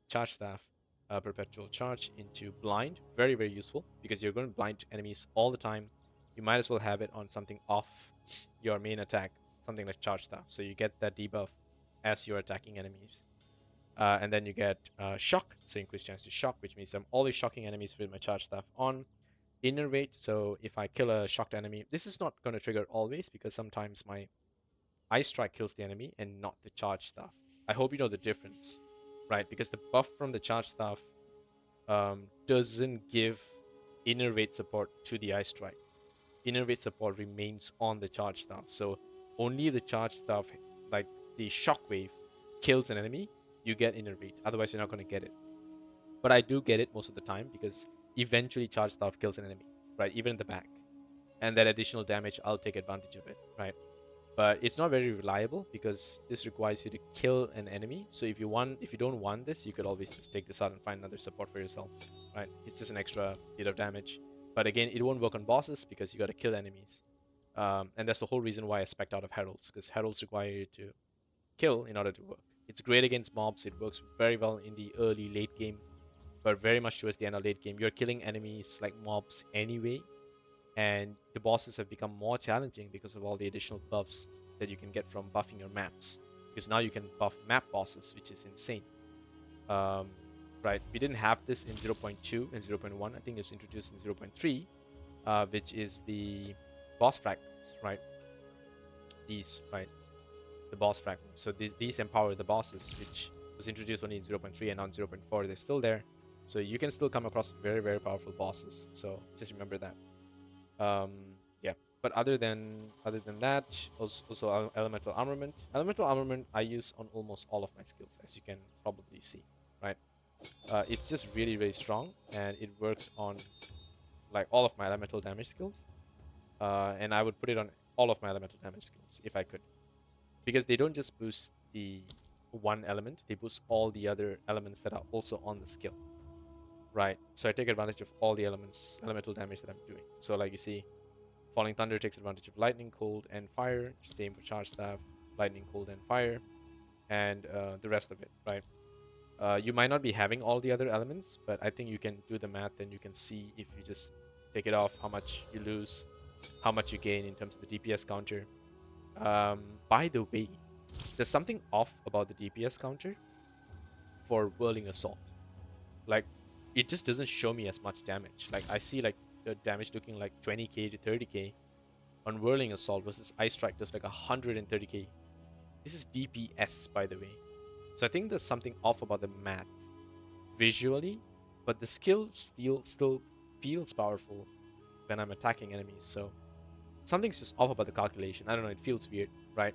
Charge Staff, Perpetual Charge into Blind. Very, very useful because you're going to blind enemies all the time. You might as well have it on something off your main attack, something like Charge Staff. So you get that debuff as you're attacking enemies. And then you get Shock, so increase chance to shock, which means I'm always shocking enemies with my Charge Staff on. Innervate, so if I kill a shocked enemy, this is not going to trigger always because sometimes my Ice Strike kills the enemy and not the Charge Staff. I hope you know the difference, right? Because the buff from the Charge Staff doesn't give Innervate support to the Ice Strike. Innervate support remains on the Charge Staff. So only the Charge Staff, like the Shockwave, kills an enemy, you get Innervate. Otherwise, you're not going to get it. But I do get it most of the time because eventually Charge Staff kills an enemy, right? Even in the back. And that additional damage, I'll take advantage of it, right? But it's not very reliable because this requires you to kill an enemy. So if you don't want this, you could always just take this out and find another support for yourself, right? It's just an extra bit of damage. But again, it won't work on bosses because you got to kill enemies. And that's the whole reason why I spec'd out of Heralds, because Heralds require you to kill in order to work. It's great against mobs. It works very well in the early, late game, but very much towards the end of late game. You're killing enemies like mobs anyway, and the bosses have become more challenging because of all the additional buffs that you can get from buffing your maps. Because now you can buff map bosses, which is insane. Um, right, we didn't have this in 0.2 and 0.1. I think it was introduced in 0.3, which is the boss fragments, right? These, right, the boss fragments. So these empower the bosses, which was introduced only in 0.3 and on 0.4. They're still there, so you can still come across very, very powerful bosses. So just remember that. Yeah, but other than that, also elemental armament. Elemental armament I use on almost all of my skills, as you can probably see, right? It's just really, really strong, and it works on like all of my elemental damage skills. And I would put it on all of my elemental damage skills if I could, because they don't just boost the one element; they boost all the other elements that are also on the skill, right? So I take advantage of all the elemental damage that I'm doing. So like you see, Falling Thunder takes advantage of Lightning, Cold, and Fire. Same for Charge Staff, Lightning, Cold, and Fire, and the rest of it, right? You might not be having all the other elements, but I think you can do the math and you can see if you just take it off, how much you lose, how much you gain in terms of the DPS counter. By the way, there's something off about the DPS counter for Whirling Assault. Like, it just doesn't show me as much damage. Like, I see like the damage looking like 20k to 30k on Whirling Assault versus Ice Strike does like 130k. This is DPS, by the way. So I think there's something off about the math visually, but the skill still feels powerful when I'm attacking enemies. So something's just off about the calculation. I don't know, it feels weird, right?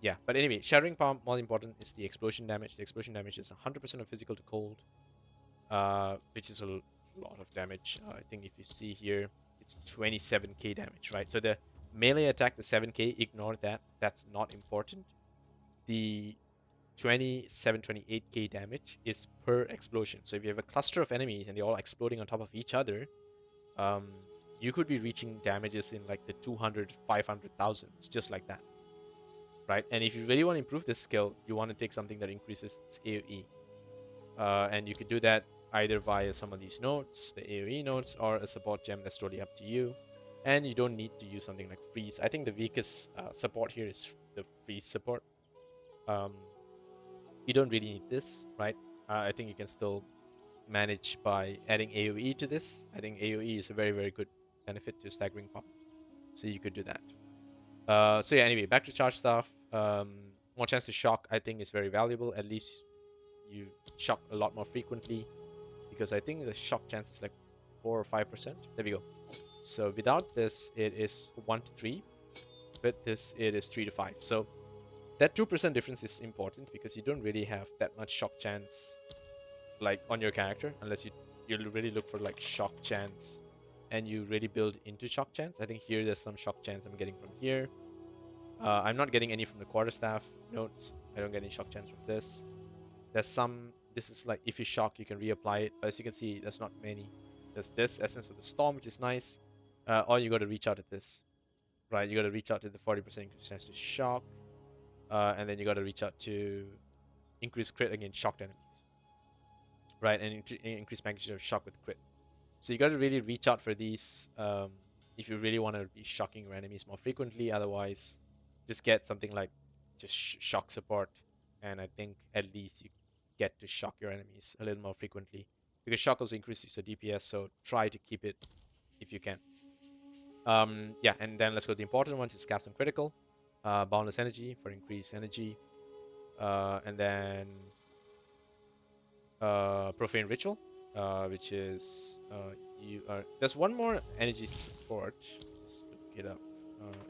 Yeah, but anyway, Shattering Power, more important, is the explosion damage. The explosion damage is 100% of physical to cold, which is a lot of damage. I think if you see here, it's 27k damage, right? So the melee attack, the 7k, ignore that. That's not important. The 28k damage is per explosion. So if you have a cluster of enemies and they're all exploding on top of each other, you could be reaching damages in like the 200, 500,000s, just like that, right? And if you really want to improve this skill, you want to take something that increases its AoE. And you could do that either via some of these nodes, the AoE nodes, or a support gem. That's totally up to you. And you don't need to use something like freeze. I think the weakest support here is the freeze support. You don't really need this, right? I think you can still manage by adding AoE to this. I think AoE is a very, very good benefit to staggering pop. So you could do that. So yeah, anyway, back to charge stuff. More chance to shock, I think, is very valuable. At least you shock a lot more frequently, because I think the shock chance is like 4 or 5%. There we go. So without this, it is 1 to 3. With this, it is 3 to 5. So that 2% difference is important because you don't really have that much shock chance like on your character unless you really look for like shock chance and you really build into shock chance. I think here there's some shock chance I'm getting from here. I'm not getting any from the quarterstaff notes. I don't get any shock chance from this. There's some, this is like if you shock, you can reapply it. But as you can see, there's not many. There's this Essence of the Storm, which is nice. Or you got to reach out at this, right? You got to reach out to the 40% increase chance to shock. And then you got to reach out to increase crit against shocked enemies, right? And increase magnitude of shock with crit. So you got to really reach out for these if you really want to be shocking your enemies more frequently. Otherwise, just get something like just shock support, and I think at least you get to shock your enemies a little more frequently because shock also increases your DPS. So try to keep it if you can. Yeah, and then let's go to the important ones. It's cast some critical, boundless energy for increased energy, and then profane ritual, which is you are. There's one more energy support. Let's look it up.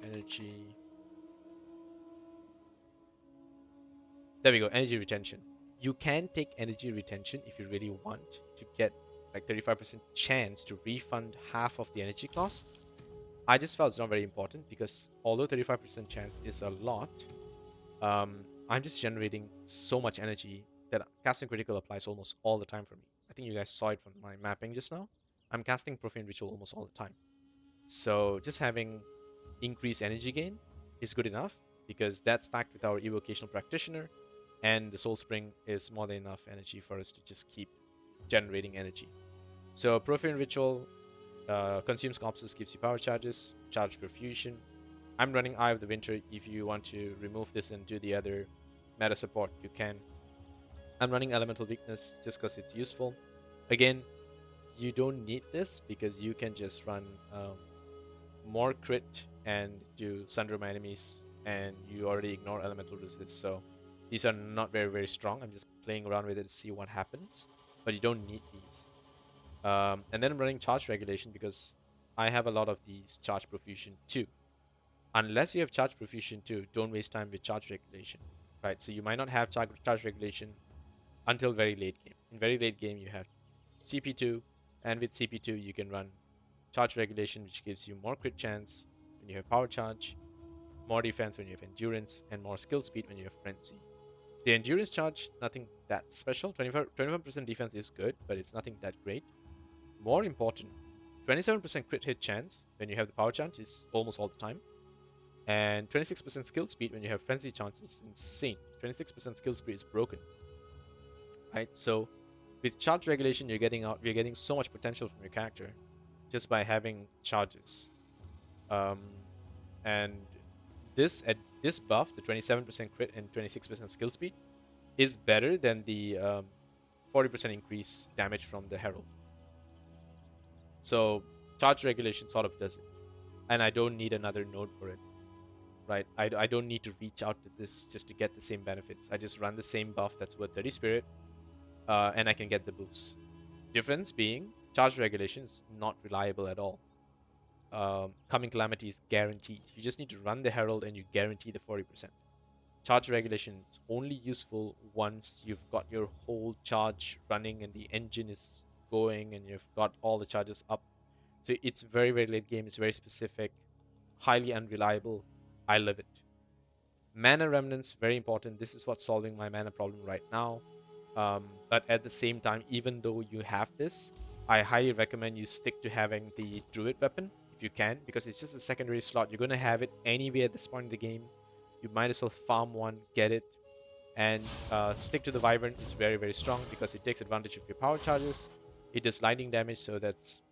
Energy. There we go. Energy retention. You can take energy retention if you really want to get like 35% chance to refund half of the energy cost. I just felt it's not very important because although 35% chance is a lot, I'm just generating so much energy that casting critical applies almost all the time for me. I think you guys saw it from my mapping just now. I'm casting profane ritual almost all the time. So just having increased energy gain is good enough because that's stacked with our evocational practitioner, and the soul spring is more than enough energy for us to just keep generating energy. So profane ritual consumes corpses, gives you power charges, charge perfusion. I'm running Eye of the Winter. If you want to remove this and do the other meta support, you can. I'm running Elemental Weakness just because it's useful. Again, you don't need this because you can just run more crit and do Sunder my enemies, and you already ignore Elemental Resist. So these are not very, very strong. I'm just playing around with it to see what happens, but you don't need these. And then I'm running Charge Regulation because I have a lot of these Charge Profusion too. Unless you have Charge Profusion too, don't waste time with Charge Regulation, right? So you might not have charge Regulation until very late game. In very late game, you have CP2, and with CP2, you can run Charge Regulation, which gives you more crit chance when you have Power Charge, more defense when you have Endurance, and more skill speed when you have Frenzy. The Endurance charge, nothing that special. 25% defense is good, but it's nothing that great. More important, 27% crit hit chance when you have the Power Charge is almost all the time. And 26% skill speed when you have Frenzy chance is insane. 26% skill speed is broken, right? So with charge regulation, you're getting so much potential from your character just by having charges. Um, and this buff, the 27% crit and 26% skill speed, is better than the 40% increase damage from the Herald. So charge regulation sort of does it, and I don't need another node for it, right? I don't need to reach out to this just to get the same benefits. I just run the same buff that's worth 30 spirit, and I can get the boosts. Difference being, charge regulation is not reliable at all. Coming Calamity is guaranteed. You just need to run the Herald and you guarantee the 40%. Charge regulation is only useful once you've got your whole charge running and the engine is going and you've got all the charges up. So it's very, very late game. It's very specific, highly unreliable. I love it. Mana remnants, very important. This is what's solving my mana problem right now. But at the same time, even though you have this, I highly recommend you stick to having the druid weapon if you can, because it's just a secondary slot. You're going to have it anyway at this point in the game. You might as well farm one, get it, and stick to the Wyvern. It's very, very strong because it takes advantage of your power charges. It does lightning damage, so that's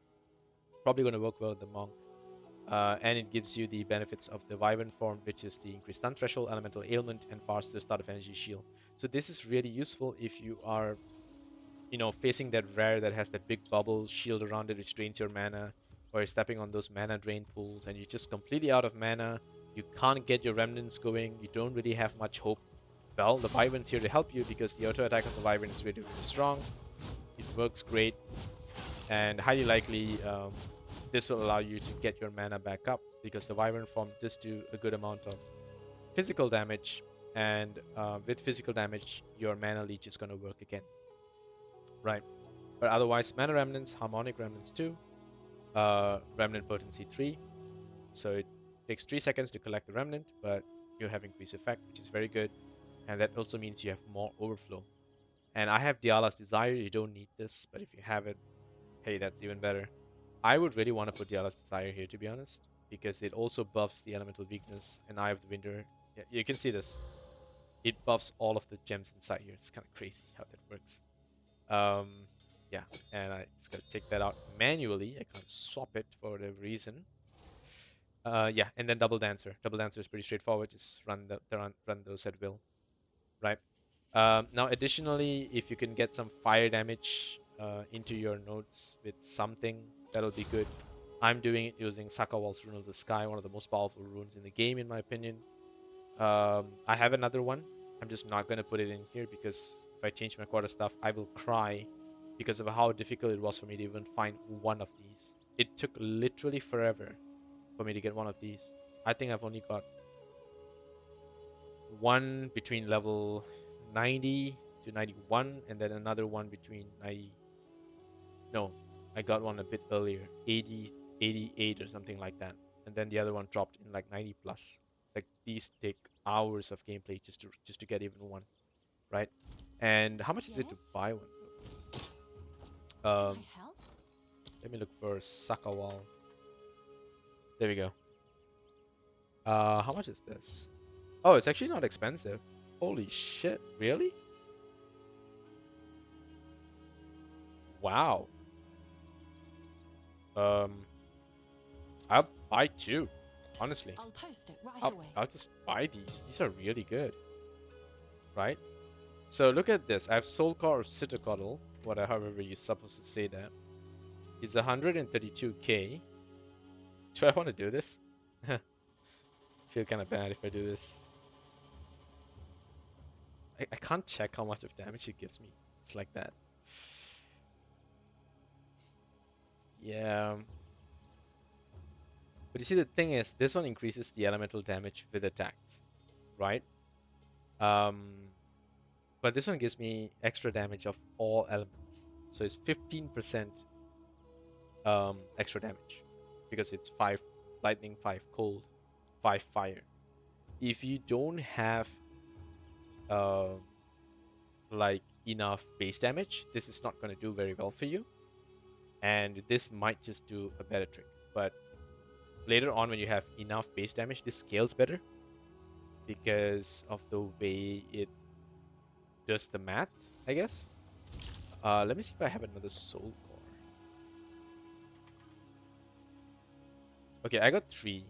probably going to work well with the Monk. And it gives you the benefits of the Wyvern form, which is the increased stun threshold, elemental ailment, and faster start of energy shield. So this is really useful if you are, facing that rare that has that big bubble shield around it, which drains your mana, or you're stepping on those mana drain pools, and you're just completely out of mana. You can't get your remnants going. You don't really have much hope. Well, the Wyvern's here to help you because the auto attack of the Wyvern is really, really strong. It works great, and highly likely this will allow you to get your mana back up because the Wyvern form does do a good amount of physical damage, and with physical damage, your mana leech is going to work again, right? But otherwise, mana remnants, harmonic remnants too. Remnant potency 3. So it takes 3 seconds to collect the remnant, but you have increased effect, which is very good. And that also means you have more overflow. And I have Diala's Desire. You don't need this, but if you have it, hey, that's even better. I would really want to put Diala's Desire here, to be honest, because it also buffs the elemental weakness and Eye of the Winter. Yeah, you can see this. It buffs all of the gems inside here. It's kind of crazy how that works. Um, yeah, and I just gotta take that out manually. I can't swap it for whatever reason. Yeah, and then Double Dancer. Double Dancer is pretty straightforward. Just run those at will, right? Now, additionally, if you can get some fire damage into your nodes with something, that'll be good. I'm doing it using Sakawal's Rune of the Sky, one of the most powerful runes in the game, in my opinion. I have another one. I'm just not going to put it in here because if I change my quarter stuff, I will cry because of how difficult it was for me to even find one of these. It took literally forever for me to get one of these. I think I've only got one between level 90 to 91, and then another one between 90. No, I got one a bit earlier, 80, 88 or something like that. And then the other one dropped in like 90 plus. Like these take hours of gameplay just to get even one, right? And how much is it to Yes? buy one? Can Um, I help? Let me look for Sakawal. There we go. How much is this? Oh, it's actually not expensive. Holy shit, really? Wow. Um, I'll buy two. Honestly, I'll post it right I'll away. I'll just buy these. These are really good, right? So look at this. I have Soul Core of Citacodl, however you're supposed to say that. It's 132k. Do I want to do this? Feel kind of bad if I do this. I can't check how much of damage it gives me. It's like that. Yeah. But you see, the thing is, this one increases the elemental damage with attacks, right? Um, but this one gives me extra damage of all elements. So it's 15% extra damage because it's 5 lightning, 5 cold, 5 fire. If you don't have uh, like enough base damage, this is not going to do very well for you. And this might just do a better trick. But later on, when you have enough base damage, this scales better because of the way it does the math, I guess. Let me see if I have another soul core. Okay, I got 3.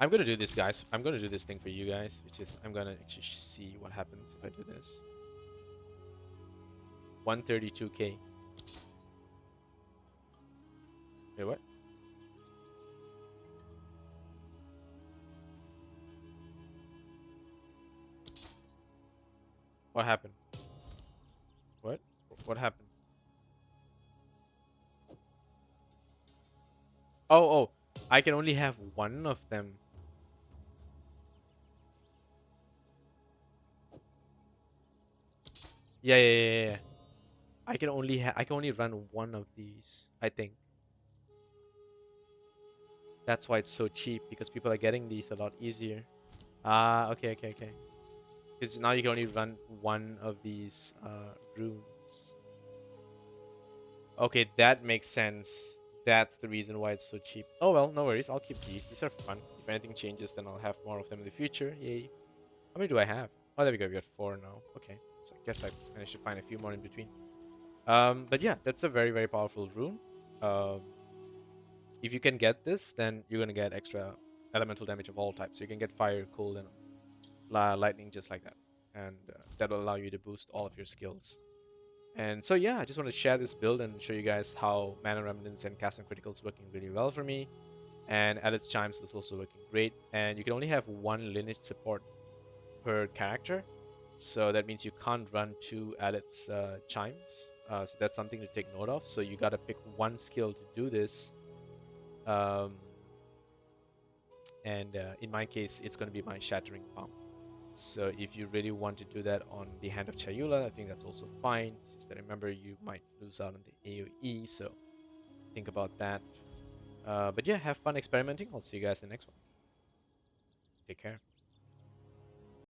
I'm gonna do this, guys. I'm gonna do this thing for you guys, which is I'm gonna actually see what happens if I do this. 132k. Wait, what? What happened? What? What happened? Oh, oh. I can only have one of them. Yeah, yeah, yeah, yeah. I can only run one of these, I think. That's why it's so cheap because people are getting these a lot easier. Ah, okay, okay, okay. Because now you can only run one of these runes. Okay, that makes sense. That's the reason why it's so cheap. Oh well, no worries. I'll keep these. These are fun. If anything changes, then I'll have more of them in the future. Yay. How many do I have? Oh, there we go. We got 4 now. Okay. So I guess I managed to find a few more in between. But yeah, that's a very, very powerful rune. Um, if you can get this, then you're gonna get extra elemental damage of all types. So you can get fire, cold, and lightning just like that, and that'll allow you to boost all of your skills. And so yeah, I just want to share this build and show you guys how Mana Remnants and Cast and Critical is working really well for me. And Alet's Chimes is also working great. And you can only have one lineage support per character. So that means you can't run 2 Alet's Chimes. So that's something to take note of. So you gotta pick one skill to do this. Um, and in my case, it's gonna be my Shattering Palm. So if you really want to do that on the Hand of Chayula, I think that's also fine. It's just that remember you might lose out on the AoE. So think about that. But yeah, have fun experimenting. I'll see you guys in the next one. Take care.